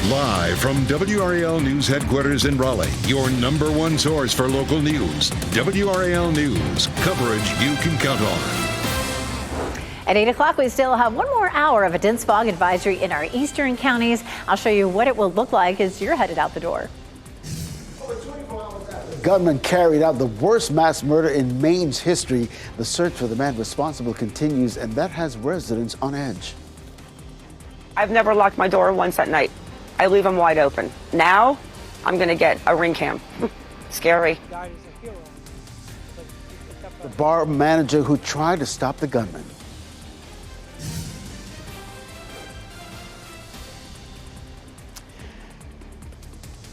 Live from WRAL News Headquarters in Raleigh, your number one source for local news. WRAL News, coverage you can count on. At 8 o'clock, we still have one more hour of a dense fog advisory in our eastern counties. I'll show you what it will look like as you're headed out the door. Gunman carried out the worst mass murder in Maine's history. The search for the man responsible continues, and that has residents on edge. I've never locked my door once at night. I leave them wide open. Now, I'm going to get a ring cam. Scary. The bar manager who tried to stop the gunman.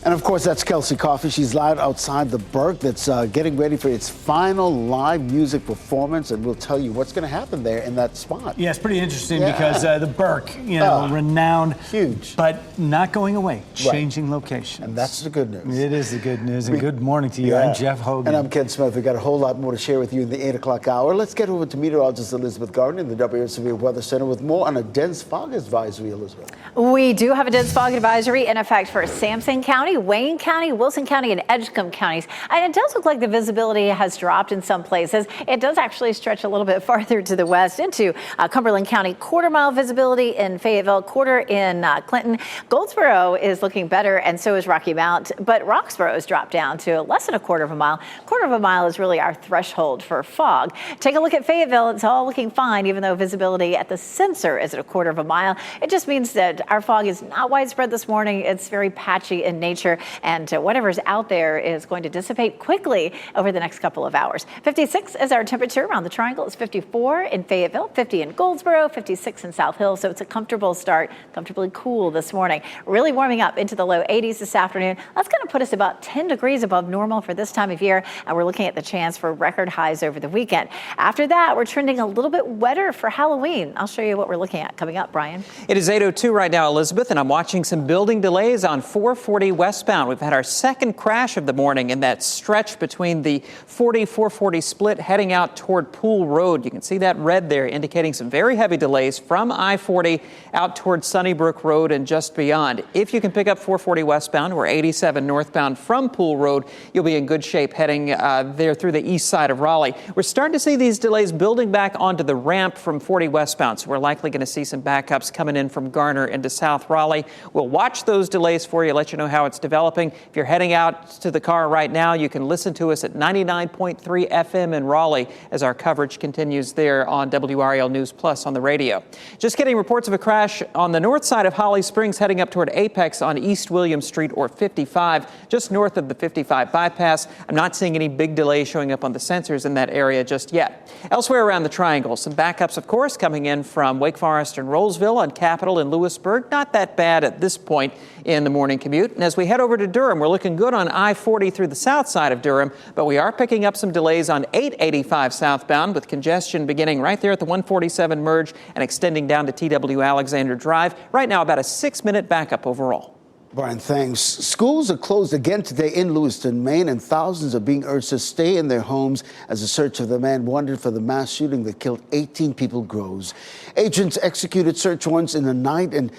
And of course, that's Kelsey Coffey. She's live outside the Burke that's getting ready for its final live music performance. And we'll tell you what's going to happen there in that spot. Yeah, it's pretty interesting because the Burke, renowned. Huge. But not going away, changing locations. And that's the good news. It is the good news. And good morning to you. Yeah. I'm Jeff Hogan. And I'm Ken Smith. We've got a whole lot more to share with you in the 8 o'clock hour. Let's get over to meteorologist Elizabeth Gardner in the WRAL Severe Weather Center with more on a dense fog advisory, Elizabeth. We do have a dense fog advisory in effect for Sampson County, Wayne County, Wilson County, and Edgecombe counties. And it does look like the visibility has dropped in some places. It does actually stretch a little bit farther to the west into Cumberland County, quarter-mile visibility in Fayetteville, quarter in Clinton. Goldsboro is looking better, and so is Rocky Mount. But Roxborough has dropped down to less than a quarter of a mile. Quarter of a mile is really our threshold for fog. Take a look at Fayetteville. It's all looking fine, even though visibility at the sensor is at a quarter of a mile. It just means that our fog is not widespread this morning. It's very patchy in nature, and whatever's out there is going to dissipate quickly over the next couple of hours. 56 is our temperature around the triangle. It's 54 in Fayetteville, 50 in Goldsboro, 56 in South Hill. So it's a comfortable start, comfortably cool this morning. Really warming up into the low 80s this afternoon. That's going to put us about 10 degrees above normal for this time of year. And we're looking at the chance for record highs over the weekend. After that, we're trending a little bit wetter for Halloween. I'll show you what we're looking at coming up, Brian. It is 8:02 right now, Elizabeth, and I'm watching some building delays on 440 westbound. We've had our second crash of the morning in that stretch between the 40-440 split heading out toward Pool Road. You can see that red there indicating some very heavy delays from I-40 out toward Sunnybrook Road and just beyond. If you can pick up 440 westbound or 87 northbound from Pool Road, you'll be in good shape heading there through the east side of Raleigh. We're starting to see these delays building back onto the ramp from 40 westbound, so we're likely going to see some backups coming in from Garner into South Raleigh. We'll watch those delays for you, let you know how it's developing. If you're heading out to the car right now, you can listen to us at 99.3 FM in Raleigh as our coverage continues there on WRAL News Plus on the radio. Just getting reports of a crash on the north side of Holly Springs heading up toward Apex on East William Street or 55, just north of the 55 bypass. I'm not seeing any big delays showing up on the sensors in that area just yet. Elsewhere around the triangle, some backups, of course, coming in from Wake Forest and Rollsville on Capitol and Lewisburg. Not that bad at this point in the morning commute. And as we head over to Durham, we're looking good on I-40 through the south side of Durham, but we are picking up some delays on 885 southbound with congestion beginning right there at the 147 merge and extending down to TW Alexander Drive. Right now, about a 6-minute backup overall. Brian, thanks. Schools are closed again today in Lewiston, Maine, and thousands are being urged to stay in their homes as the search of the man wanted for the mass shooting that killed 18 people grows. Agents executed search warrants in the night and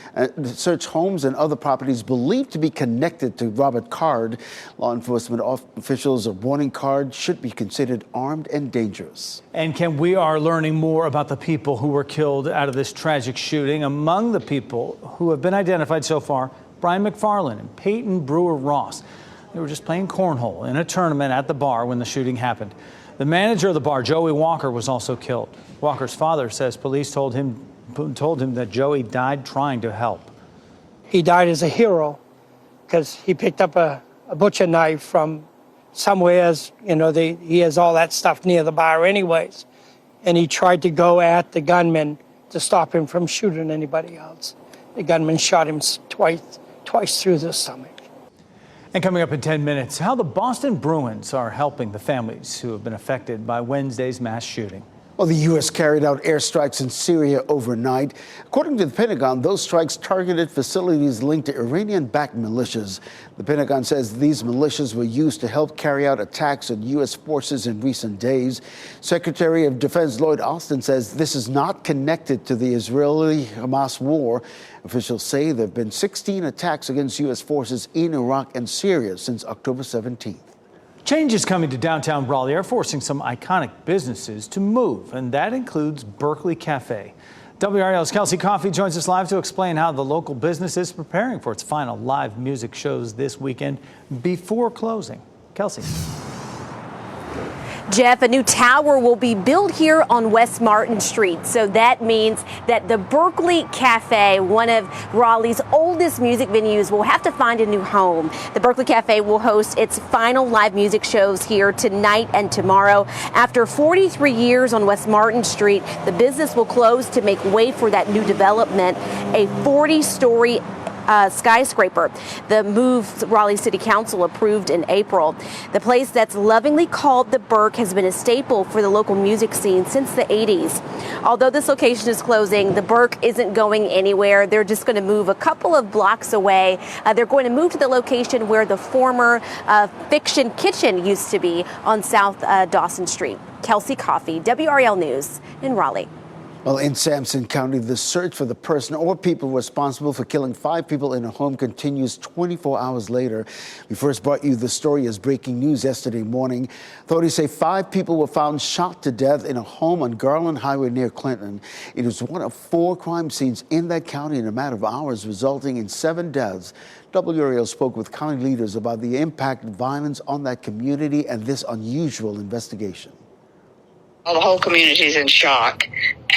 searched homes and other properties believed to be connected to Robert Card. Law enforcement officials are warning Card should be considered armed and dangerous. And Ken, we are learning more about the people who were killed out of this tragic shooting. Among the people who have been identified so far, Brian McFarland and Peyton Brewer Ross. They were just playing cornhole in a tournament at the bar when the shooting happened. The manager of the bar, Joey Walker, was also killed. Walker's father says police told him that Joey died trying to help. He died as a hero because he picked up a butcher knife from somewhere. He has all that stuff near the bar anyways. And he tried to go at the gunman to stop him from shooting anybody else. The gunman shot him twice through the stomach. And coming up in 10 minutes, how the Boston Bruins are helping the families who have been affected by Wednesday's mass shooting. Well, the U.S. carried out airstrikes in Syria overnight. According to the Pentagon, those strikes targeted facilities linked to Iranian-backed militias. The Pentagon says these militias were used to help carry out attacks on U.S. forces in recent days. Secretary of Defense Lloyd Austin says this is not connected to the Israeli-Hamas war. Officials say there have been 16 attacks against U.S. forces in Iraq and Syria since October 17th. Change is coming to downtown Raleigh, are forcing some iconic businesses to move, and that includes Berkeley Cafe. WRAL's Kelsey Coffey joins us live to explain how the local business is preparing for its final live music shows this weekend before closing. Kelsey. Jeff, a new tower will be built here on West Martin Street. So that means that the Berkeley Cafe, one of Raleigh's oldest music venues, will have to find a new home. The Berkeley Cafe will host its final live music shows here tonight and tomorrow. After 43 years on West Martin Street, the business will close to make way for that new development, a 40-story skyscraper. The move Raleigh City Council approved in April. The place that's lovingly called the Berk has been a staple for the local music scene since the 80s. Although this location is closing, the Berk isn't going anywhere. They're just going to move a couple of blocks away. They're going to move to the location where the former Fiction Kitchen used to be on South Dawson Street. Kelsey Coffey, WRAL News in Raleigh. Well, in Sampson County, the search for the person or people responsible for killing 5 people in a home continues 24 hours later. We first brought you the story as breaking news yesterday morning. Authorities say 5 people were found shot to death in a home on Garland Highway near Clinton. It was one of 4 crime scenes in that county in a matter of hours, resulting in 7 deaths. WRAL spoke with county leaders about the impact of violence on that community and this unusual investigation. Well, the whole community is in shock,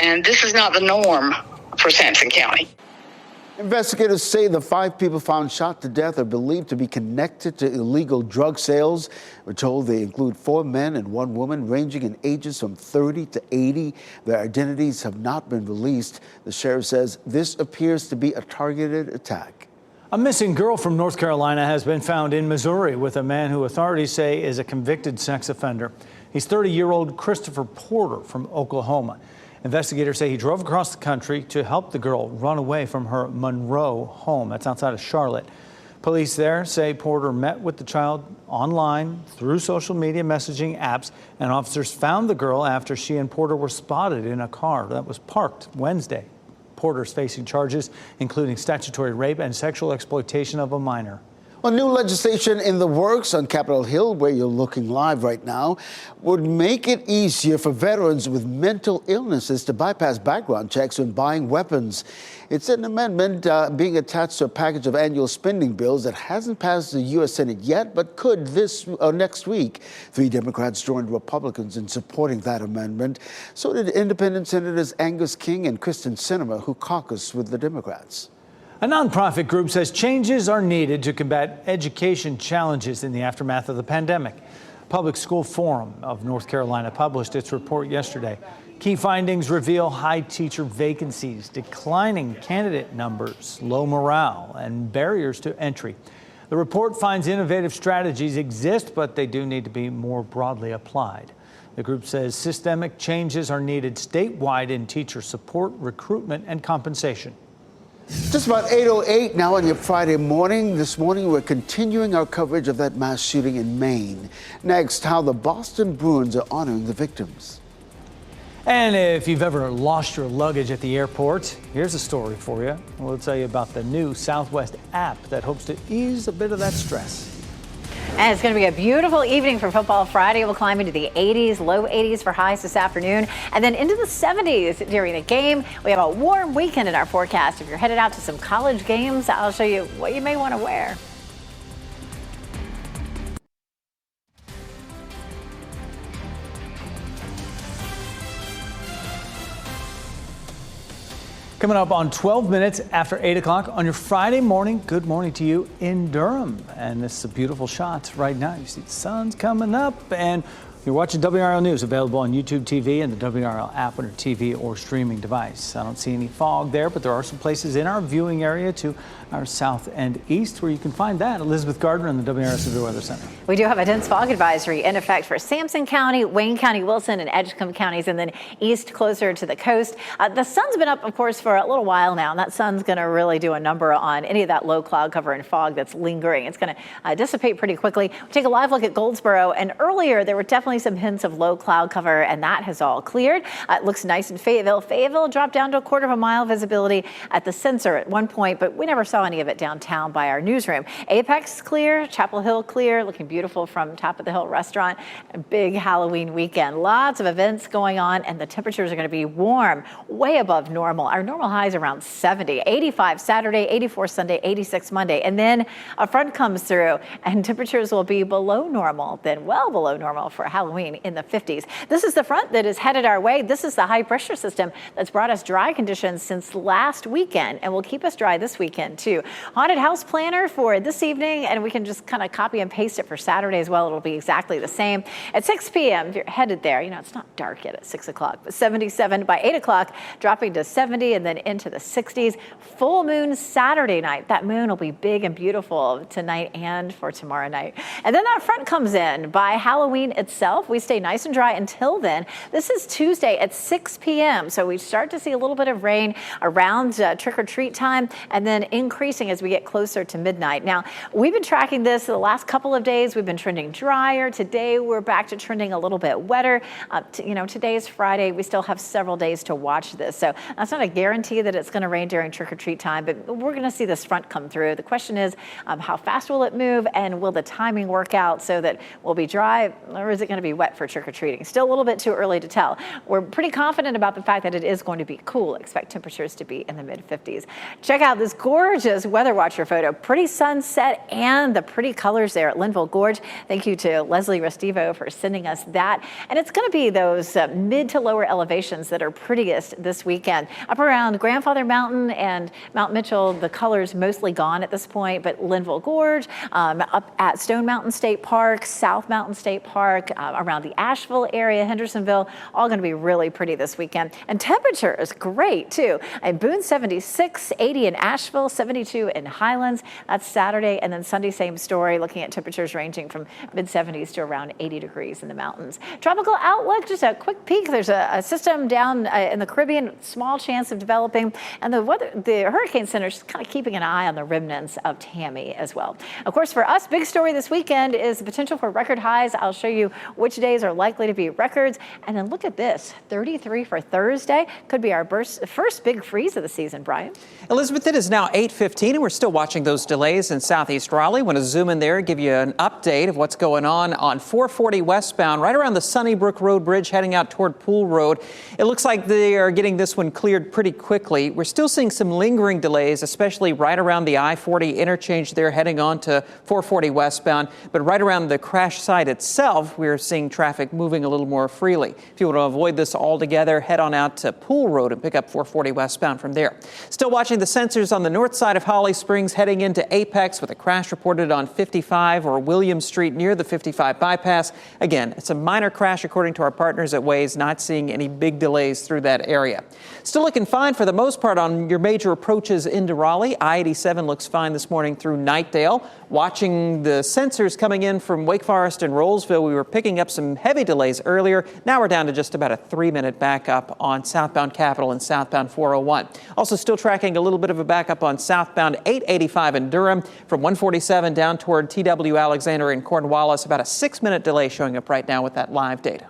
and this is not the norm for Sampson County. Investigators say the 5 people found shot to death are believed to be connected to illegal drug sales. We're told they include 4 men and 1 woman, ranging in ages from 30 to 80. Their identities have not been released. The sheriff says this appears to be a targeted attack. A missing girl from North Carolina has been found in Missouri with a man who authorities say is a convicted sex offender. He's 30-year-old Christopher Porter from Oklahoma. Investigators say he drove across the country to help the girl run away from her Monroe home. That's outside of Charlotte. Police there say Porter met with the child online through social media messaging apps, and officers found the girl after she and Porter were spotted in a car that was parked Wednesday. Porter's facing charges including statutory rape and sexual exploitation of a minor. Well, new legislation in the works on Capitol Hill, where you're looking live right now, would make it easier for veterans with mental illnesses to bypass background checks when buying weapons. It's an amendment being attached to a package of annual spending bills that hasn't passed the U.S. Senate yet, but could this next week. 3 Democrats joined Republicans in supporting that amendment. So did independent Senators Angus King and Kristen Sinema, who caucus with the Democrats. A nonprofit group says changes are needed to combat education challenges in the aftermath of the pandemic. Public School Forum of North Carolina published its report yesterday. Key findings reveal high teacher vacancies, declining candidate numbers, low morale, and barriers to entry. The report finds innovative strategies exist, but they do need to be more broadly applied. The group says systemic changes are needed statewide in teacher support, recruitment, and compensation. Just about 8:08 now on your Friday morning. This morning, we're continuing our coverage of that mass shooting in Maine. Next, how the Boston Bruins are honoring the victims. And if you've ever lost your luggage at the airport, here's a story for you. We'll tell you about the new Southwest app that hopes to ease a bit of that stress. And it's going to be a beautiful evening for Football Friday. We'll climb into the 80s, low 80s for highs this afternoon, and then into the 70s during the game. We have a warm weekend in our forecast. If you're headed out to some college games, I'll show you what you may want to wear. Coming up on 12 minutes after 8 o'clock on your Friday morning, good morning to you in Durham. And this is a beautiful shot right now. You see the sun's coming up and You're watching WRAL News, available on YouTube TV and the WRAL app on your TV or streaming device. I don't see any fog there, but there are some places in our viewing area to our south and east where you can find that. Elizabeth Gardner in the WRAL Severe Weather Center. We do have a dense fog advisory in effect for Sampson County, Wayne County, Wilson, and Edgecombe counties, and then east closer to the coast. The sun's been up, of course, for a little while now, and that sun's going to really do a number on any of that low cloud cover and fog that's lingering. It's going to dissipate pretty quickly. We'll take a live look at Goldsboro, and earlier there were definitely some hints of low cloud cover, and that has all cleared. It looks nice in Fayetteville. Fayetteville dropped down to a quarter of a mile visibility at the sensor at one point, but we never saw any of it downtown by our newsroom. Apex clear, Chapel Hill clear, looking beautiful from Top of the Hill restaurant. A big Halloween weekend. Lots of events going on, and the temperatures are going to be warm, way above normal. Our normal high is around 70, 85 Saturday, 84 Sunday, 86 Monday, and then a front comes through, and temperatures will be below normal, then well below normal for Halloween in the 50s. This is the front that is headed our way. This is the high pressure system that's brought us dry conditions since last weekend and will keep us dry this weekend too. Haunted house planner for this evening, and we can just kind of copy and paste it for Saturday as well. It'll be exactly the same. At 6 p.m., if you're headed there, you know, it's not dark yet at 6 o'clock, but 77 by 8 o'clock, dropping to 70 and then into the 60s. Full moon Saturday night. That moon will be big and beautiful tonight and for tomorrow night. And then that front comes in by Halloween itself. We stay nice and dry until then. This is Tuesday at 6 p.m. So we start to see a little bit of rain around trick-or-treat time and then increasing as we get closer to midnight. Now, we've been tracking this the last couple of days. We've been trending drier. Today, we're back to trending a little bit wetter. Today is Friday. We still have several days to watch this. So that's not a guarantee that it's going to rain during trick-or-treat time, but we're going to see this front come through. The question is, how fast will it move, and will the timing work out so that we'll be dry, or is it going to be wet for trick-or-treating? Still a little bit too early to tell. We're pretty confident about the fact that it is going to be cool. Expect temperatures to be in the mid-50s. Check out this gorgeous Weather Watcher photo. Pretty sunset and the pretty colors there at Linville Gorge. Thank you to Leslie Restivo for sending us that. And it's going to be those mid to lower elevations that are prettiest this weekend. Up around Grandfather Mountain and Mount Mitchell, the colors mostly gone at this point, but Linville Gorge, up at Stone Mountain State Park, South Mountain State Park, around the Asheville area, Hendersonville, all going to be really pretty this weekend. And temperature is great too. In Boone, 76, 80 in Asheville, 72 in Highlands. That's Saturday. And then Sunday, same story, looking at temperatures ranging from mid-70s to around 80 degrees in the mountains. Tropical outlook, just a quick peek. There's a system down in the Caribbean, small chance of developing. And the Hurricane Center is kind of keeping an eye on the remnants of Tammy as well. Of course, for us, big story this weekend is the potential for record highs. I'll show you which days are likely to be records. And then look at this, 33 for Thursday. Could be our first big freeze of the season, Brian. Elizabeth, it is now 8:15, and we're still watching those delays in southeast Raleigh. Want to zoom in there, give you an update of what's going on 440 westbound, right around the Sunnybrook Road Bridge, heading out toward Pool Road. It looks like they are getting this one cleared pretty quickly. We're still seeing some lingering delays, especially right around the I-40 interchange there, heading on to 440 westbound. But right around the crash site itself, we're seeing traffic moving a little more freely. If you want to avoid this altogether, head on out to Pool Road and pick up 440 westbound from there. Still watching the sensors on the north side of Holly Springs, heading into Apex with a crash reported on 55 or William Street near the 55 bypass. Again, it's a minor crash according to our partners at Waze, not seeing any big delays through that area. Still looking fine for the most part on your major approaches into Raleigh. I-87 looks fine this morning through Knightdale. Watching the sensors coming in from Wake Forest and Rollsville, we were picking up some heavy delays earlier. Now we're down to just about a 3-minute backup on southbound Capitol and southbound 401. Also still tracking a little bit of a backup on southbound 885 in Durham from 147 down toward TW Alexander in Cornwallis. About a 6-minute delay showing up right now with that live data.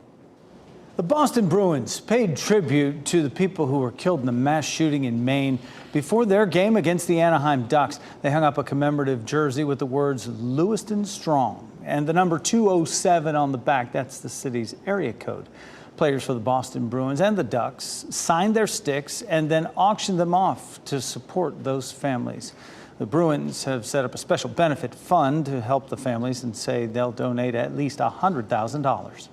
The Boston Bruins paid tribute to the people who were killed in the mass shooting in Maine. Before their game against the Anaheim Ducks, they hung up a commemorative jersey with the words Lewiston Strong and the number 207 on the back. That's the city's area code. Players for the Boston Bruins and the Ducks signed their sticks and then auctioned them off to support those families. The Bruins have set up a special benefit fund to help the families and say they'll donate at least $100,000.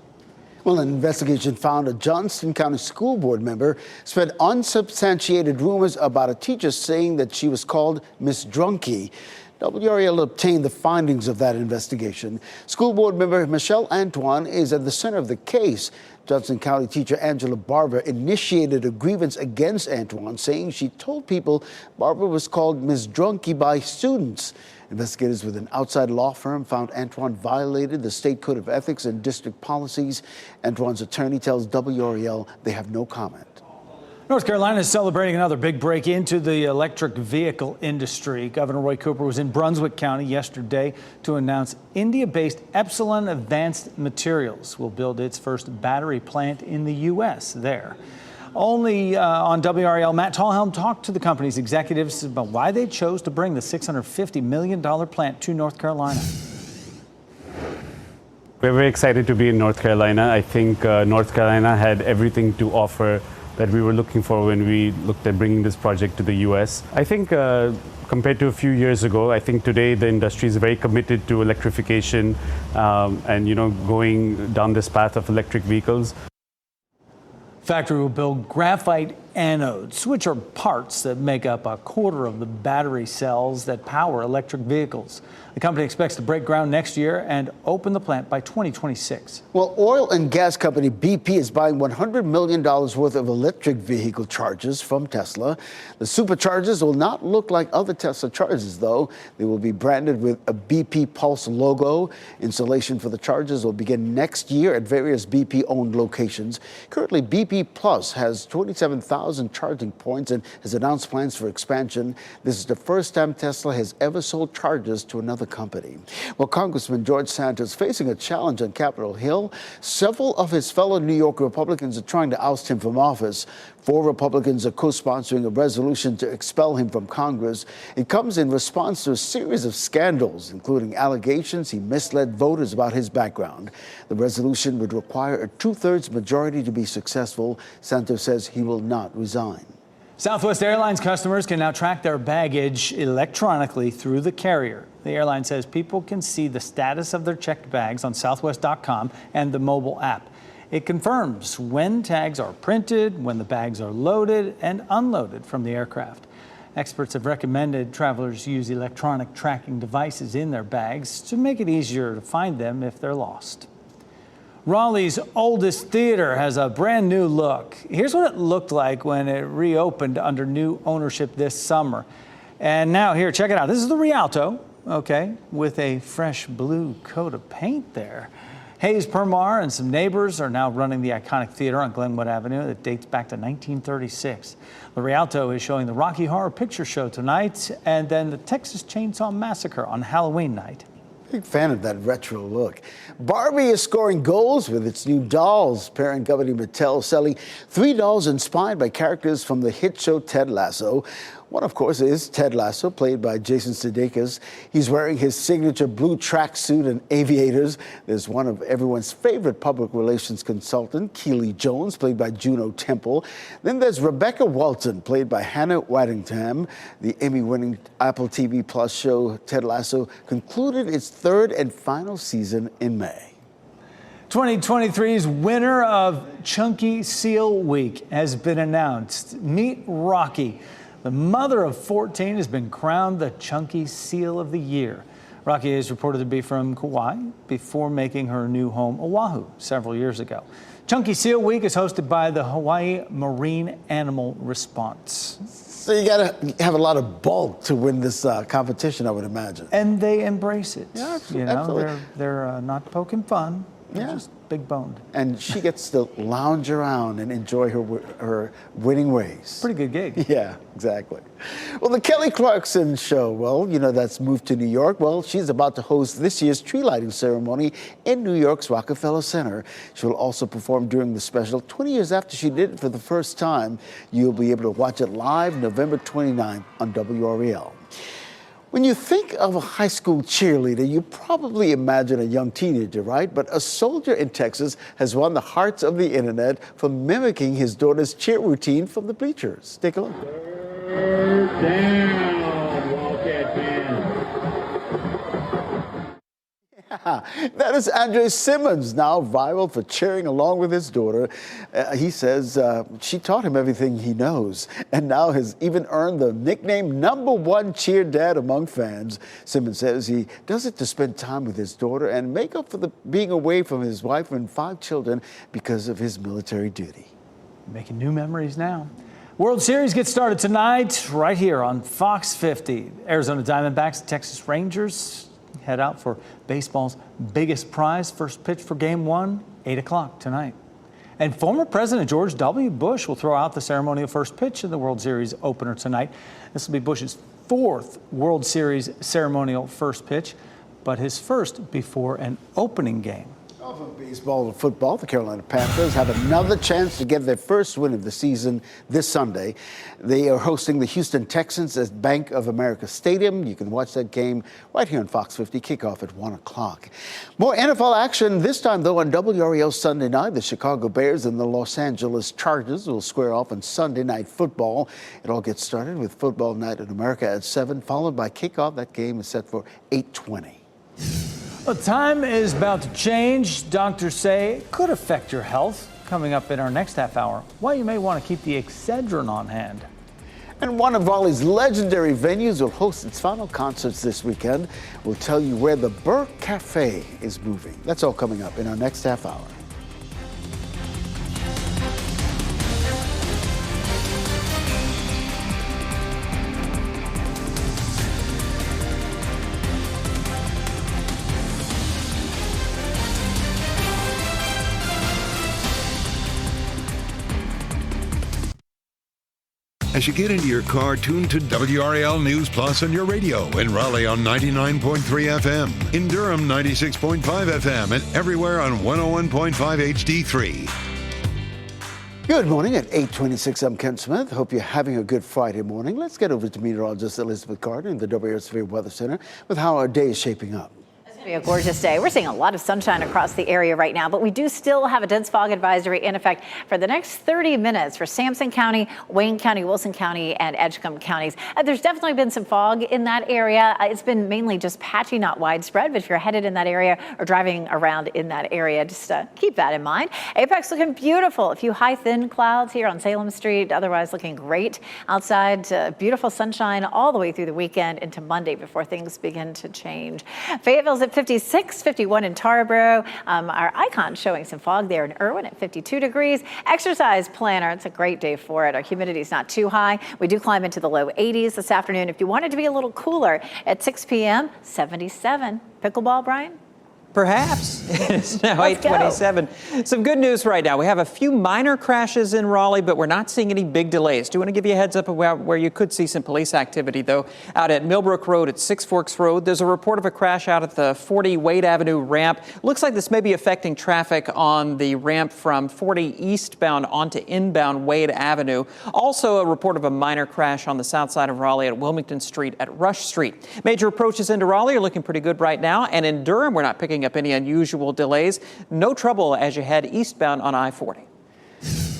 Well, an investigation found a Johnston County School Board member spread unsubstantiated rumors about a teacher saying that she was called Miss Drunky. WRAL obtained the findings of that investigation. School board member Michelle Antoine is at the center of the case. Johnson County teacher Angela Barber initiated a grievance against Antoine, saying she told people Barber was called Ms. Drunky by students. Investigators with an outside law firm found Antoine violated the state code of ethics and district policies. Antoine's attorney tells WRAL they have no comment. North Carolina is celebrating another big break into the electric vehicle industry. Governor Roy Cooper was in Brunswick County yesterday to announce India-based Epsilon Advanced Materials will build its first battery plant in the U.S. there. Only on WRAL, Matt Tallhelm talked to the company's executives about why they chose to bring the $650 million plant to North Carolina. We're very excited to be in North Carolina. I think North Carolina had everything to offer that we were looking for when we looked at bringing this project to the U.S. I think compared to a few years ago, I think today the industry is very committed to electrification and, going down this path of electric vehicles. Factory will build graphite anodes, which are parts that make up a quarter of the battery cells that power electric vehicles. The company expects to break ground next year and open the plant by 2026. Well, oil and gas company BP is buying $100 million worth of electric vehicle chargers from Tesla. The superchargers will not look like other Tesla chargers, though. They will be branded with a BP Pulse logo. Installation for the chargers will begin next year at various BP-owned locations. Currently, BP Plus has 27,000 charging points and has announced plans for expansion. This is the first time Tesla has ever sold chargers to another company. Well, Congressman George Santos facing a challenge on Capitol Hill. Several of his fellow New York Republicans are trying to oust him from office. 4 Republicans are co-sponsoring a resolution to expel him from Congress. It comes in response to a series of scandals, including allegations he misled voters about his background. The resolution would require a 2/3 majority to be successful. Santos says he will not resign. Southwest Airlines customers can now track their baggage electronically through the carrier. The airline says people can see the status of their checked bags on southwest.com and the mobile app. It confirms when tags are printed, when the bags are loaded and unloaded from the aircraft. Experts have recommended travelers use electronic tracking devices in their bags to make it easier to find them if they're lost. Raleigh's oldest theater has a brand new look. Here's what it looked like when it reopened under new ownership this summer. And now here, check it out. This is the Rialto, okay, with a fresh blue coat of paint there. Hayes Permar and some neighbors are now running the iconic theater on Glenwood Avenue that dates back to 1936. The Rialto is showing the Rocky Horror Picture Show tonight and then the Texas Chainsaw Massacre on Halloween night. Big fan of that retro look. Barbie is scoring goals with its new dolls. Parent company Mattel selling 3 dolls inspired by characters from the hit show Ted Lasso. One, of course, is Ted Lasso, played by Jason Sudeikis. He's wearing his signature blue tracksuit and aviators. There's one of everyone's favorite public relations consultant, Keely Jones, played by Juno Temple. Then there's Rebecca Walton, played by Hannah Waddingham. The Emmy-winning Apple TV Plus show Ted Lasso concluded its 3rd and final season in May. 2023's winner of Chunky Seal Week has been announced. Meet Rocky. The mother of 14 has been crowned the Chunky Seal of the Year. Rocky is reported to be from Kauai before making her new home Oahu several years ago. Chunky Seal Week is hosted by the Hawaii Marine Animal Response. So you got to have a lot of bulk to win this competition, I would imagine. And they embrace it. Yeah, you know, absolutely. they're not poking fun. They're just big boned. And she gets to lounge around and enjoy her winning ways. Pretty good gig. Yeah, exactly. Well, the Kelly Clarkson Show, well, that's moved to New York. Well, she's about to host this year's tree lighting ceremony in New York's Rockefeller Center. She will also perform during the special 20 years after she did it for the first time. You'll be able to watch it live November 29th on WRAL. When you think of a high school cheerleader, you probably imagine a young teenager, right? But a soldier in Texas has won the hearts of the internet for mimicking his daughter's cheer routine from the bleachers. Take a look. Third down, Wildcat fans. That is Andre Simmons, now viral for cheering along with his daughter. He says she taught him everything he knows and now has even earned the nickname #1 cheer dad among fans. Simmons says he does it to spend time with his daughter and make up for being away from his wife and 5 children because of his military duty. Making new memories now. World Series gets started tonight right here on Fox 50. Arizona Diamondbacks, Texas Rangers head out for baseball's biggest prize. First pitch for Game 1, 8 o'clock tonight. And former President George W. Bush will throw out the ceremonial first pitch in the World Series opener tonight. This will be Bush's 4th World Series ceremonial first pitch, but his first before an opening game. From baseball to football, the Carolina Panthers have another chance to get their first win of the season this Sunday. They are hosting the Houston Texans at Bank of America Stadium. You can watch that game right here on Fox 50, kickoff at 1 o'clock. More NFL action, this time though on WRAL Sunday night. The Chicago Bears and the Los Angeles Chargers will square off on Sunday Night Football. It all gets started with Football Night in America at 7, followed by kickoff. That game is set for 8:20. Well, time is about to change. Doctors say it could affect your health. Coming up in our next half hour, why you may want to keep the Excedrin on hand. And one of Raleigh's legendary venues will host its final concerts this weekend. We'll tell you where the Burke Cafe is moving. That's all coming up in our next half hour. As you get into your car, tune to WRAL News Plus on your radio. In Raleigh on 99.3 FM. In Durham, 96.5 FM. And everywhere on 101.5 HD3. Good morning at 8:26. I'm Ken Smith. Hope you're having a good Friday morning. Let's get over to meteorologist Elizabeth Gardner in the WRAL Severe Weather Center with how our day is shaping up. Be a gorgeous day. We're seeing a lot of sunshine across the area right now, but we do still have a dense fog advisory in effect for the next 30 minutes for Sampson County, Wayne County, Wilson County, and Edgecombe counties. There's definitely been some fog in that area. It's been mainly just patchy, not widespread, but if you're headed in that area or driving around in that area, just keep that in mind. Apex looking beautiful. A few high, thin clouds here on Salem Street, otherwise looking great outside. Beautiful sunshine all the way through the weekend into Monday before things begin to change. Fayetteville's at 56, 51 in Tarboro. Our icon showing some fog there in Irwin at 52 degrees. Exercise planner, it's a great day for it. Our humidity is not too high. We do climb into the low 80s this afternoon. If you wanted to be a little cooler at 6 p.m., 77. Pickleball, Brian? Perhaps. It's now 8:27. Some good news right now. We have a few minor crashes in Raleigh, but we're not seeing any big delays. Do want to give you a heads up about where you could see some police activity, though. Out at Millbrook Road at Six Forks Road, there's a report of a crash out at the 40 Wade Avenue ramp. Looks like this may be affecting traffic on the ramp from 40 eastbound onto inbound Wade Avenue. Also, a report of a minor crash on the south side of Raleigh at Wilmington Street at Rush Street. Major approaches into Raleigh are looking pretty good right now, and in Durham, we're not picking up any unusual delays. No trouble as you head eastbound on I-40.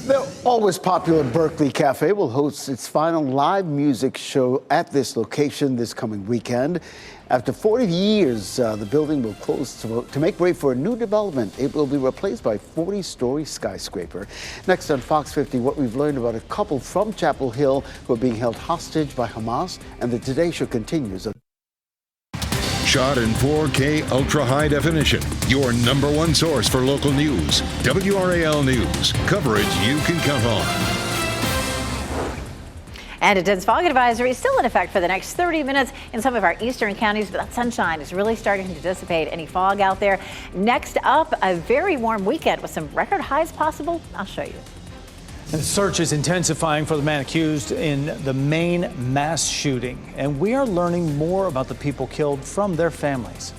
The always popular Berkeley Cafe will host its final live music show at this location this coming weekend. After 40 years, the building will close to make way for a new development. It will be replaced by a 40-story skyscraper. Next on Fox 50, what we've learned about a couple from Chapel Hill who are being held hostage by Hamas, and the Today Show continues. Shot in 4K ultra high definition. Your #1 source for local news. WRAL News. Coverage you can count on. And a dense fog advisory is still in effect for the next 30 minutes in some of our eastern counties, but that sunshine is really starting to dissipate any fog out there. Next up, a very warm weekend with some record highs possible. I'll show you. And the search is intensifying for the man accused in the Maine mass shooting. And we are learning more about the people killed from their families.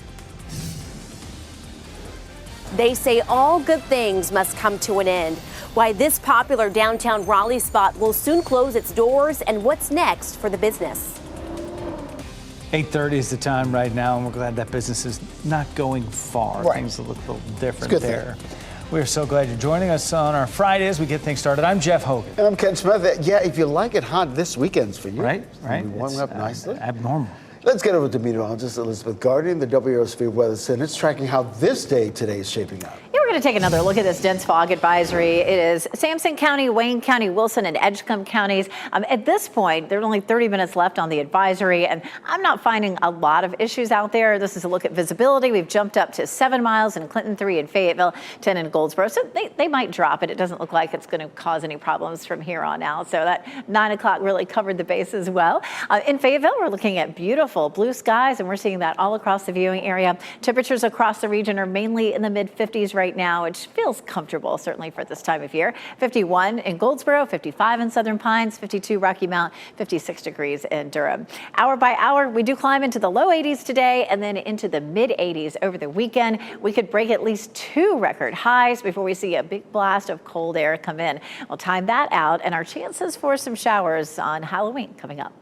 They say all good things must come to an end. Why this popular downtown Raleigh spot will soon close its doors and what's next for the business. 8:30 is the time right now, and we're glad that business is not going far. Right. Things look a little different good there. We're so glad you're joining us on our Friday as we get things started. I'm Jeff Hogan. And I'm Ken Smith. Yeah, if you like it hot, this weekend's for you. Right. You'll be warming up nicely. Abnormal. Let's get over to meteorologist Elizabeth Gardner in the WRAL Severe Weather Center. It's tracking how this day today is shaping up. Yeah, we're going to take another look at this dense fog advisory. It is Sampson County, Wayne County, Wilson, and Edgecombe counties. At this point, there are only 30 minutes left on the advisory, and I'm not finding a lot of issues out there. This is a look at visibility. We've jumped up to 7 miles in Clinton, 3 in Fayetteville, 10 in Goldsboro. So they might drop it. It doesn't look like it's going to cause any problems from here on out. So that 9 o'clock really covered the base as well. In Fayetteville, we're looking at beautiful blue skies, and we're seeing that all across the viewing area. Temperatures across the region are mainly in the mid-50s right now, which feels comfortable, certainly for this time of year. 51 in Goldsboro, 55 in Southern Pines, 52 Rocky Mount, 56 degrees in Durham. Hour by hour, we do climb into the low 80s today and then into the mid-80s over the weekend. We could break at least 2 record highs before we see a big blast of cold air come in. We'll time that out and our chances for some showers on Halloween coming up.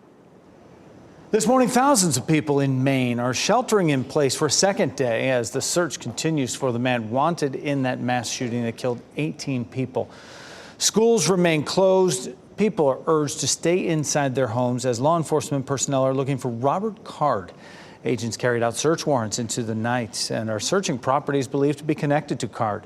This morning, thousands of people in Maine are sheltering in place for a second day as the search continues for the man wanted in that mass shooting that killed 18 people. Schools remain closed. People are urged to stay inside their homes as law enforcement personnel are looking for Robert Card. Agents carried out search warrants into the night and are searching properties believed to be connected to Card.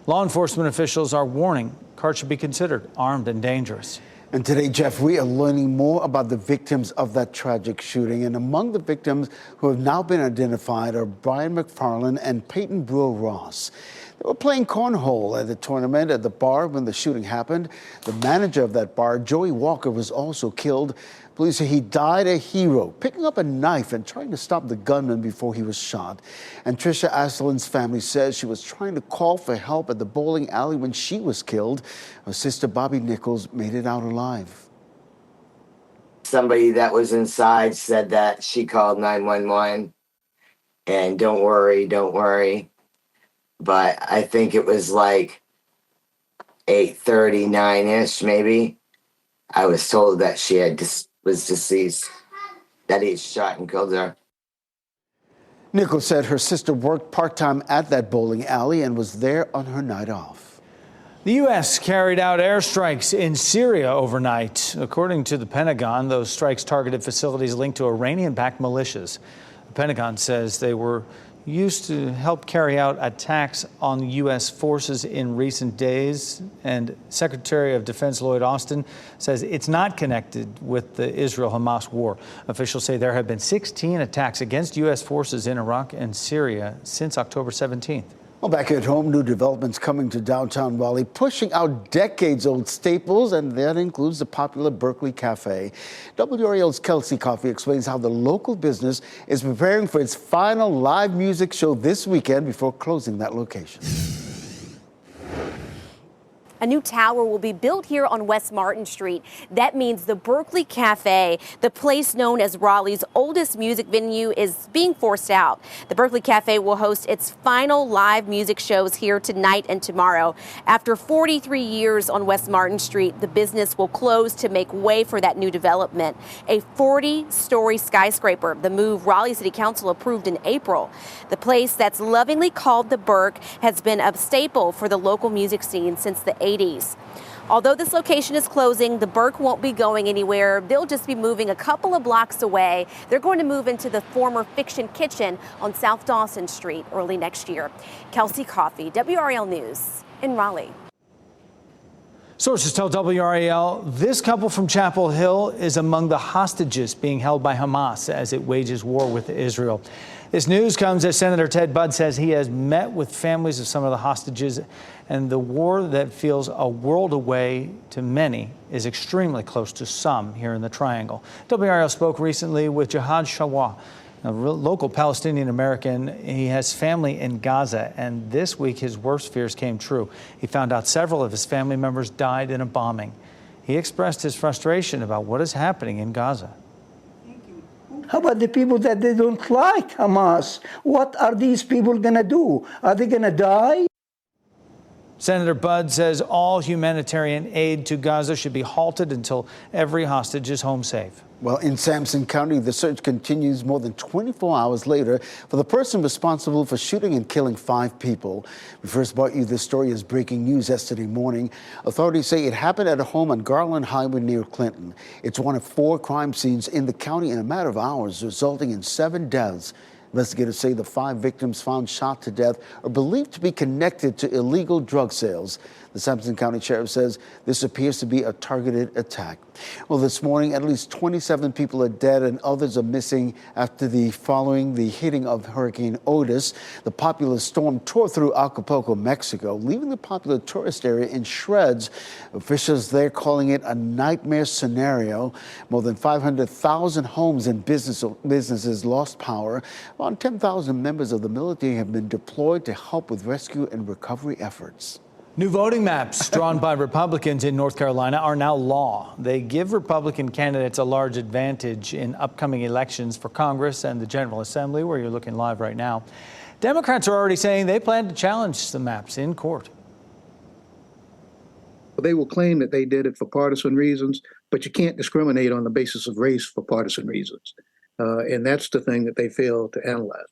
Law enforcement officials are warning Card should be considered armed and dangerous. And today, Jeff, we are learning more about the victims of that tragic shooting. And among the victims who have now been identified are Brian McFarland and Peyton Brewer-Ross. They were playing cornhole at the tournament at the bar when the shooting happened. The manager of that bar, Joey Walker, was also killed. Police say he died a hero, picking up a knife and trying to stop the gunman before he was shot. And Tricia Aslan's family says she was trying to call for help at the bowling alley when she was killed. Her sister, Bobby Nichols, made it out alive. Somebody that was inside said that she called 911 and don't worry. But I think it was like 8:39-ish, maybe. I was told that she was deceased, that he shot and killed her. Nichols said her sister worked part-time at that bowling alley and was there on her night off. The U.S. carried out airstrikes in Syria overnight. According to the Pentagon, those strikes targeted facilities linked to Iranian-backed militias. The Pentagon says they were used to help carry out attacks on U.S. forces in recent days. And Secretary of Defense Lloyd Austin says it's not connected with the Israel-Hamas war. Officials say there have been 16 attacks against U.S. forces in Iraq and Syria since October 17th. Well, back at home, new developments coming to downtown Raleigh, pushing out decades-old staples, and that includes the popular Berkeley Cafe. WRAL's Kelsey Coffey explains how the local business is preparing for its final live music show this weekend before closing that location. A new tower will be built here on West Martin Street. That means the Berkeley Cafe, the place known as Raleigh's oldest music venue, is being forced out. The Berkeley Cafe will host its final live music shows here tonight and tomorrow. After 43 years on West Martin Street, the business will close to make way for that new development, a 40-story skyscraper. The move Raleigh City Council approved in April. The place that's lovingly called the Berk has been a staple for the local music scene since the 80s. Although this location is closing, the Berk won't be going anywhere. They'll just be moving a couple of blocks away. They're going to move into the former Fiction Kitchen on South Dawson Street early next year. Kelsey Coffey, WRAL News in Raleigh. Sources tell WRAL this couple from Chapel Hill is among the hostages being held by Hamas as it wages war with Israel. This news comes as Senator Ted Budd says he has met with families of some of the hostages, and the war that feels a world away to many is extremely close to some here in the Triangle. WRAL spoke recently with Jihad Shawah, a local Palestinian American. He has family in Gaza, and this week his worst fears came true. He found out several of his family members died in a bombing. He expressed his frustration about what is happening in Gaza. How about the people that they don't like Hamas? What are these people going to do? Are they going to die? Senator Budd says all humanitarian aid to Gaza should be halted until every hostage is home safe. Well, in Sampson County, the search continues more than 24 hours later for the person responsible for shooting and killing 5 people. We first brought you this story as breaking news yesterday morning. Authorities say it happened at a home on Garland Highway near Clinton. It's one of 4 crime scenes in the county in a matter of hours, resulting in 7 deaths. Investigators say the 5 victims found shot to death are believed to be connected to illegal drug sales. The Sampson County Sheriff says this appears to be a targeted attack. Well, this morning, at least 27 people are dead and others are missing after following the hitting of Hurricane Otis. The popular storm tore through Acapulco, Mexico, leaving the popular tourist area in shreds. Officials there calling it a nightmare scenario. More than 500,000 homes and businesses lost power. Around 10,000 members of the military have been deployed to help with rescue and recovery efforts. New voting maps drawn by Republicans in North Carolina are now law. They give Republican candidates a large advantage in upcoming elections for Congress and the General Assembly, where you're looking live right now. Democrats are already saying they plan to challenge the maps in court. They will claim that they did it for partisan reasons, but you can't discriminate on the basis of race for partisan reasons. And that's the thing that they fail to analyze.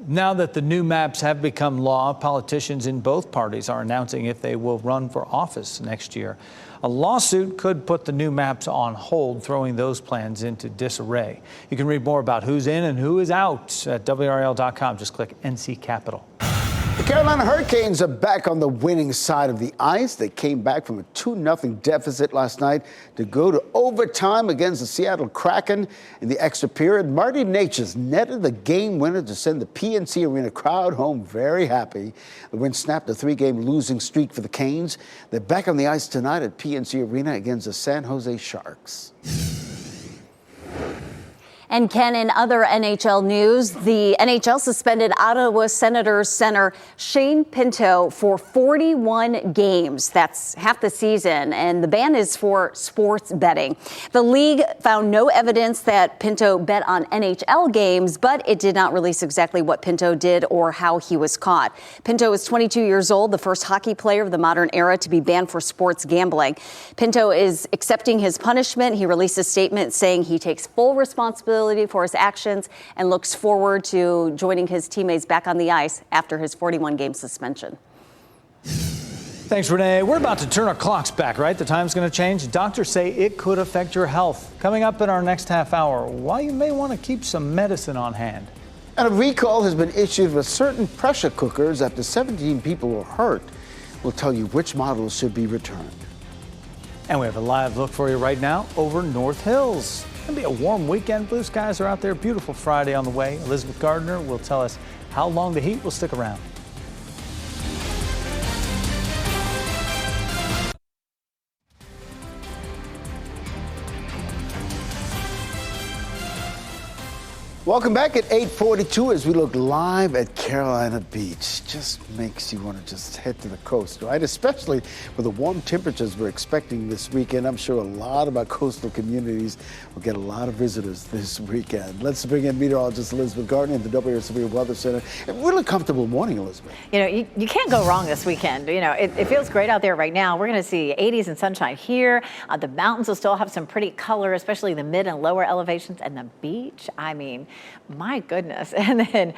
Now that the new maps have become law, politicians in both parties are announcing if they will run for office next year. A lawsuit could put the new maps on hold, throwing those plans into disarray. You can read more about who's in and who is out at WRAL.com. Just click NC Capital. The Carolina Hurricanes are back on the winning side of the ice. They came back from a 2-0 deficit last night to go to overtime against the Seattle Kraken. In the extra period, Marty Natchez netted the game winner to send the PNC Arena crowd home very happy. The win snapped a 3-game losing streak for the Canes. They're back on the ice tonight at PNC Arena against the San Jose Sharks. And Ken, in other NHL news, the NHL suspended Ottawa Senators center Shane Pinto for 41 games. That's half the season, and the ban is for sports betting. The league found no evidence that Pinto bet on NHL games, but it did not release exactly what Pinto did or how he was caught. Pinto is 22 years old, the first hockey player of the modern era to be banned for sports gambling. Pinto is accepting his punishment. He released a statement saying he takes full responsibility for his actions and looks forward to joining his teammates back on the ice after his 41-game suspension. Thanks, Renee. We're about to turn our clocks back, right? The time's going to change. Doctors say it could affect your health. Coming up in our next half hour, why you may want to keep some medicine on hand. And a recall has been issued for certain pressure cookers after 17 people were hurt. We'll tell you which models should be returned. And we have a live look for you right now over North Hills. It's going to be a warm weekend. Blue skies are out there. Beautiful Friday on the way. Elizabeth Gardner will tell us how long the heat will stick around. Welcome back at 8:42 as we look live at Carolina Beach. Just makes you want to just head to the coast, right? Especially with the warm temperatures we're expecting this weekend. I'm sure a lot of our coastal communities will get a lot of visitors this weekend. Let's bring in meteorologist Elizabeth Gardner at the WRAL Weather Center. A really comfortable morning, Elizabeth. You know, you can't go wrong this weekend. You know, it feels great out there right now. We're going to see 80s and sunshine here. The mountains will still have some pretty color, especially the mid and lower elevations, and the beach. I mean, my goodness. And then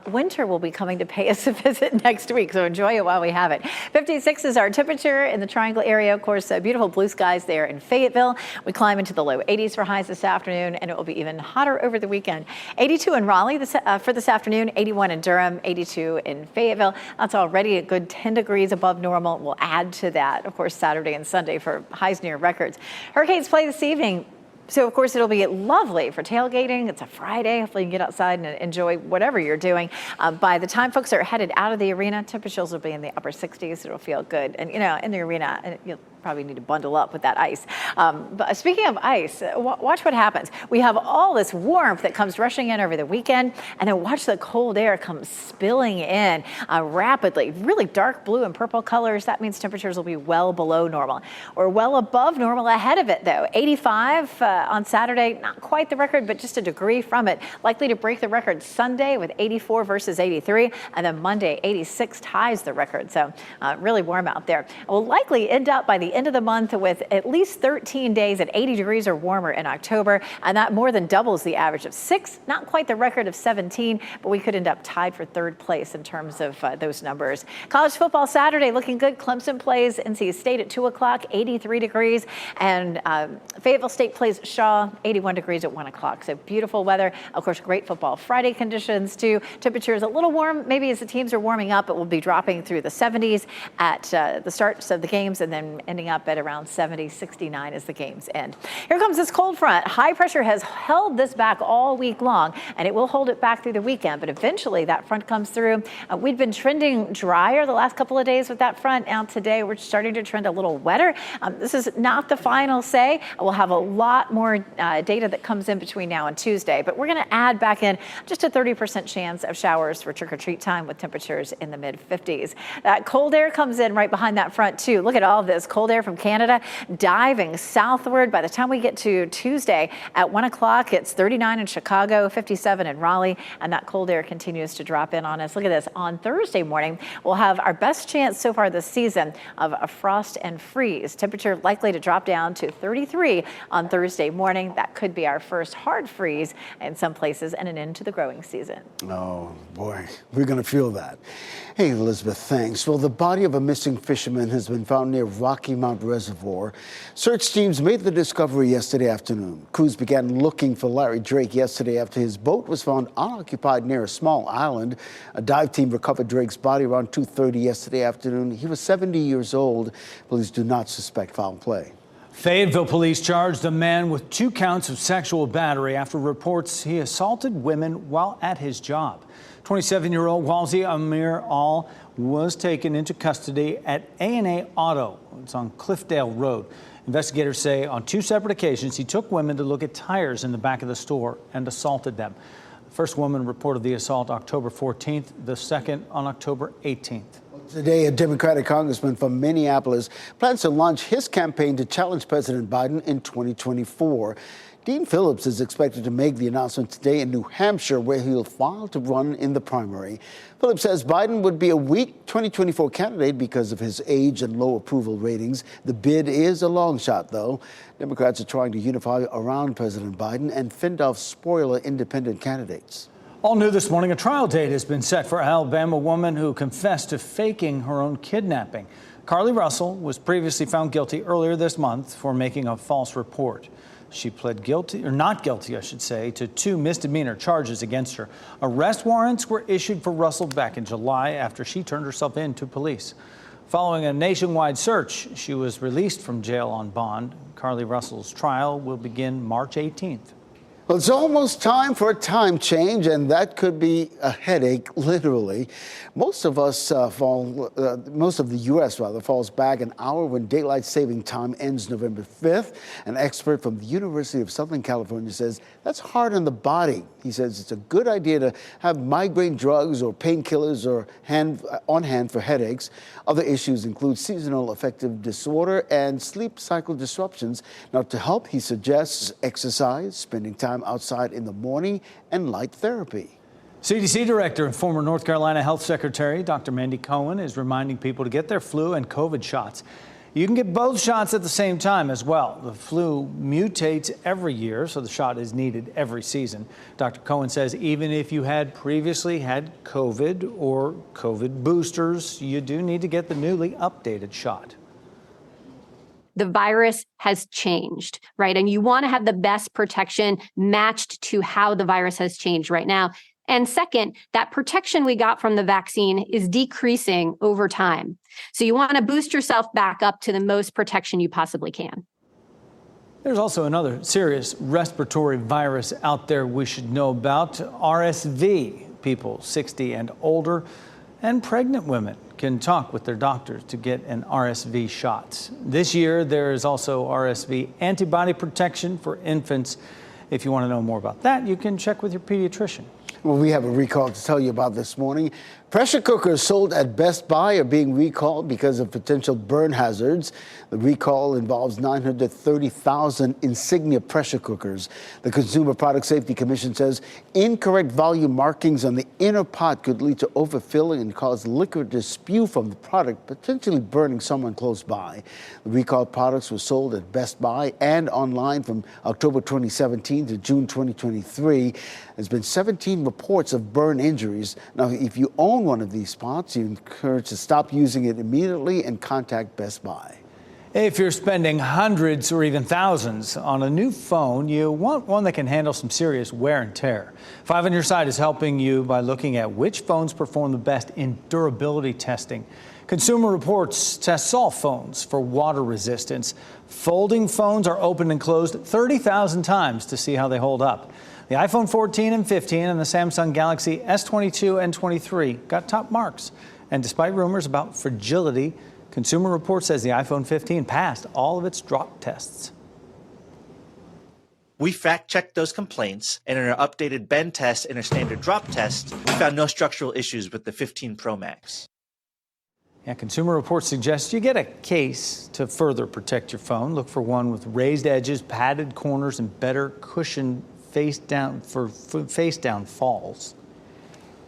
winter will be coming to pay us a visit next week, so enjoy it while we have it. 56 is our temperature in the Triangle area. Of course, beautiful blue skies there in Fayetteville. We climb into the low 80s for highs this afternoon, and it will be even hotter over the weekend. 82 in Raleigh for this afternoon, 81 in Durham, 82 in Fayetteville. That's already a good 10 degrees above normal. We'll add to that, of course, Saturday and Sunday for highs near records. Hurricanes play this evening. So, of course, it'll be lovely for tailgating. It's a Friday. Hopefully you can get outside and enjoy whatever you're doing. By the time folks are headed out of the arena, temperatures will be in the upper 60s. It'll feel good. And, you know, in the arena, you'll probably need to bundle up with that ice. But speaking of ice, watch what happens. We have all this warmth that comes rushing in over the weekend, and then watch the cold air come spilling in rapidly. Really dark blue and purple colors. That means temperatures will be well below normal. We're well above normal ahead of it, though. 85 on Saturday, not quite the record, but just a degree from it. Likely to break the record Sunday with 84 versus 83, and then Monday, 86 ties the record. So really warm out there. We'll likely end up by the end of the month with at least 13 days at 80 degrees or warmer in October, and that more than doubles the average of 6. Not quite the record of 17, but we could end up tied for third place in terms of those numbers. College football Saturday looking good. Clemson plays NC State at 2 o'clock, 83 degrees, and Fayetteville State plays Shaw, 81 degrees at 1 o'clock. So beautiful weather. Of course, great football Friday conditions too. Temperatures a little warm, maybe as the teams are warming up. It will be dropping through the 70s at the starts of the games and then ending up at around 70, 69 as the games end. Here comes this cold front. High pressure has held this back all week long, and it will hold it back through the weekend, but eventually that front comes through. We'd been trending drier the last couple of days with that front. Now today we're starting to trend a little wetter. This is not the final say. We'll have a lot more data that comes in between now and Tuesday, but we're going to add back in just a 30% chance of showers for trick-or-treat time with temperatures in the mid-50s. That cold air comes in right behind that front too. Look at all this cold air from Canada diving southward. By the time we get to Tuesday at 1 o'clock, it's 39 in Chicago, 57 in Raleigh, and that cold air continues to drop in on us. Look at this. On Thursday morning, we'll have our best chance so far this season of a frost and freeze. Temperature likely to drop down to 33 on Thursday morning. That could be our first hard freeze in some places and an end to the growing season. Oh, boy, we're going to feel that. Hey, Elizabeth, thanks. Well, the body of a missing fisherman has been found near Rocky Mount Reservoir. Search teams made the discovery yesterday afternoon. Crews began looking for Larry Drake yesterday after his boat was found unoccupied near a small island. A dive team recovered Drake's body around 2:30 yesterday afternoon. He was 70 years old. Police do not suspect foul play. Fayetteville police charged a man with 2 counts of sexual battery after reports he assaulted women while at his job. 27-year-old Walzi Amir Al was taken into custody at A&A Auto. It's on Cliffdale Road. Investigators say on 2 separate occasions he took women to look at tires in the back of the store and assaulted them. The first woman reported the assault October 14th, the second on October 18th. Today, a Democratic congressman from Minneapolis plans to launch his campaign to challenge President Biden in 2024. Dean Phillips is expected to make the announcement today in New Hampshire, where he'll file to run in the primary. Phillips says Biden would be a weak 2024 candidate because of his age and low approval ratings. The bid is a long shot, though. Democrats are trying to unify around President Biden and fend off spoiler independent candidates. All new this morning, a trial date has been set for an Alabama woman who confessed to faking her own kidnapping. Carly Russell was previously found guilty earlier this month for making a false report. She pled guilty, or not guilty, I should say, to 2 misdemeanor charges against her. Arrest warrants were issued for Russell back in July after she turned herself in to police. Following a nationwide search, she was released from jail on bond. Carly Russell's trial will begin March 18th. Well, it's almost time for a time change, and that could be a headache, literally. Most of the U.S. rather, falls back an hour when daylight saving time ends November 5th. An expert from the University of Southern California says that's hard on the body. He says it's a good idea to have migraine drugs or painkillers or on hand for headaches. Other issues include seasonal affective disorder and sleep cycle disruptions. Now, to help, he suggests exercise, spending time outside in the morning, and light therapy. CDC Director and former North Carolina Health Secretary Dr. Mandy Cohen is reminding people to get their flu and COVID shots. You can get both shots at the same time as well. The flu mutates every year, so the shot is needed every season. Dr. Cohen says even if you had previously had COVID or COVID boosters, you do need to get the newly updated shot. The virus has changed, right? And you want to have the best protection matched to how the virus has changed right now. And second, that protection we got from the vaccine is decreasing over time. So you want to boost yourself back up to the most protection you possibly can. There's also another serious respiratory virus out there we should know about, RSV. People 60 and older and pregnant women can talk with their doctors to get an RSV shot. This year, there is also RSV antibody protection for infants. If you want to know more about that, you can check with your pediatrician. Well, we have a recall to tell you about this morning. Pressure cookers sold at Best Buy are being recalled because of potential burn hazards. The recall involves 930,000 Insignia pressure cookers. The Consumer Product Safety Commission says incorrect volume markings on the inner pot could lead to overfilling and cause liquid to spew from the product, potentially burning someone close by. The recalled products were sold at Best Buy and online from October 2017 to June 2023. There's been 17 reports of burn injuries. Now, if you own one of these pots, you're encouraged to stop using it immediately and contact Best Buy. If you're spending hundreds or even thousands on a new phone, you want one that can handle some serious wear and tear. 5 on Your Side is helping you by looking at which phones perform the best in durability testing. Consumer Reports tests all phones for water resistance. Folding phones are opened and closed 30,000 times to see how they hold up. The iPhone 14 and 15 and the Samsung Galaxy S22 and 23 got top marks. And despite rumors about fragility, Consumer Reports says the iPhone 15 passed all of its drop tests. We fact-checked those complaints, and in our updated bend test and our standard drop test, we found no structural issues with the 15 Pro Max. Yeah, Consumer Reports suggests you get a case to further protect your phone. Look for one with raised edges, padded corners, and better cushion face down falls.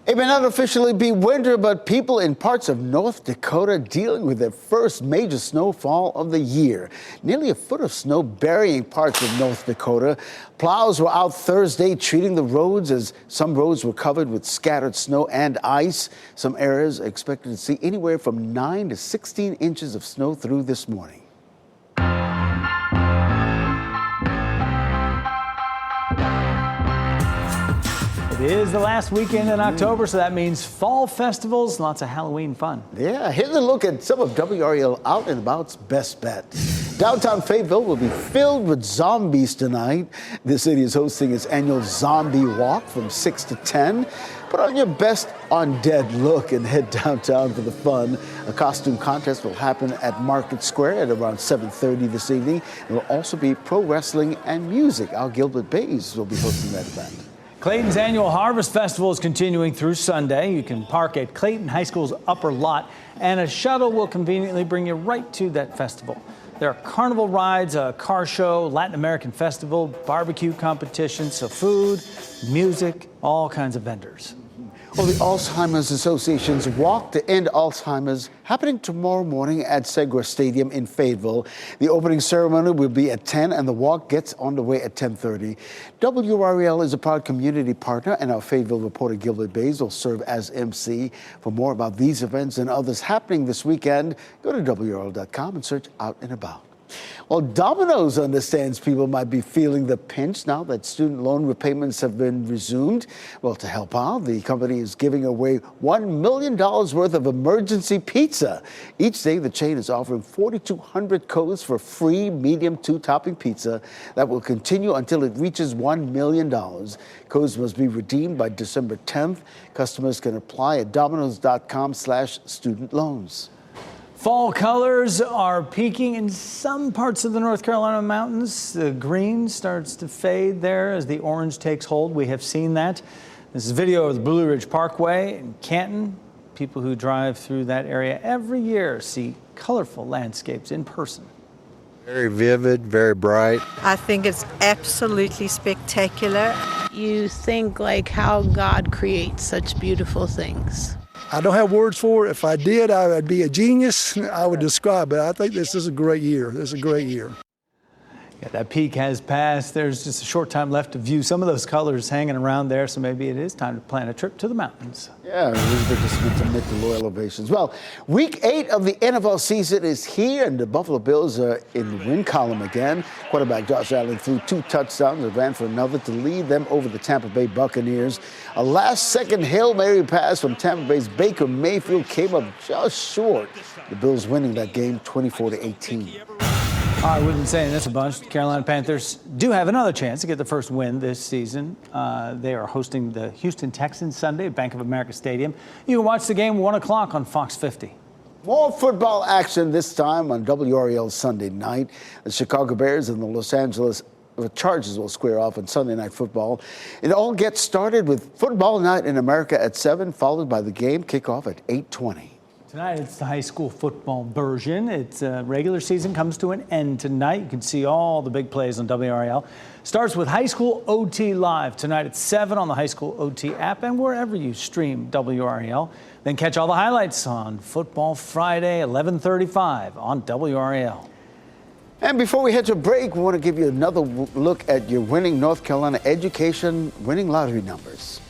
It may not officially be winter, but people in parts of North Dakota dealing with their first major snowfall of the year. Nearly a foot of snow burying parts of North Dakota. Plows were out Thursday treating the roads as some roads were covered with scattered snow and ice. Some areas are expected to see anywhere from 9 to 16 inches of snow through this morning. It is the last weekend in October, so that means fall festivals, lots of Halloween fun. Yeah, here's a look at some of WRAL Out and About's best bets. Downtown Fayetteville will be filled with zombies tonight. The city is hosting its annual zombie walk from 6 to 10. Put on your best undead look and head downtown for the fun. A costume contest will happen at Market Square at around 7:30 this evening. There will also be pro wrestling and music. Al Gilbert Bays will be hosting that event. Clayton's annual Harvest Festival is continuing through Sunday. You can park at Clayton High School's upper lot, and a shuttle will conveniently bring you right to that festival. There are carnival rides, a car show, Latin American festival, barbecue competitions, so food, music, all kinds of vendors. Well, the Alzheimer's Association's Walk to End Alzheimer's happening tomorrow morning at Segra Stadium in Fayetteville. The opening ceremony will be at 10 and the walk gets underway at 10:30. WRAL is a proud community partner, and our Fayetteville reporter Gilbert Bays will serve as MC. For more about these events and others happening this weekend, go to WRAL.com and search Out and About. Well, Domino's understands people might be feeling the pinch now that student loan repayments have been resumed. Well, to help out, the company is giving away $1 million worth of emergency pizza. Each day, the chain is offering 4,200 codes for free medium 2-topping pizza that will continue until it reaches $1 million. Codes must be redeemed by December 10th. Customers can apply at dominos.com/student-loans. Fall colors are peaking in some parts of the North Carolina mountains. The green starts to fade there as the orange takes hold. We have seen that. This is video of the Blue Ridge Parkway in Canton. People who drive through that area every year see colorful landscapes in person. Very vivid, very bright. I think it's absolutely spectacular. You think like how God creates such beautiful things. I don't have words for it. If I did, I would be a genius. I would describe it. I think this is a great year. This is a great year. Yeah, that peak has passed. There's just a short time left to view some of those colors hanging around there, so maybe it is time to plan a trip to the mountains. Yeah, Elizabeth just went to make the low elevations. Well, week 8 of the NFL season is here, and the Buffalo Bills are in the win column again. Quarterback Josh Allen threw 2 touchdowns and ran for another to lead them over the Tampa Bay Buccaneers. A last-second Hail Mary pass from Tampa Bay's Baker Mayfield came up just short. The Bills winning that game 24-18. All right, we've been saying this a bunch. The Carolina Panthers do have another chance to get the first win this season. They are hosting the Houston Texans Sunday at Bank of America Stadium. You can watch the game 1 o'clock on Fox 50. More football action this time on WRAL Sunday night. The Chicago Bears and the Los Angeles the Chargers will square off on Sunday Night Football. It all gets started with Football Night in America at 7, followed by the game kickoff at 8:20. Tonight, it's the high school football version. Its regular season comes to an end tonight. You can see all the big plays on WRAL. Starts with high school OT live tonight at 7 on the high school OT app and wherever you stream WRAL. Then catch all the highlights on Football Friday, 11:35 on WRAL. And before we head to break, we want to give you another look at your winning North Carolina education winning lottery numbers.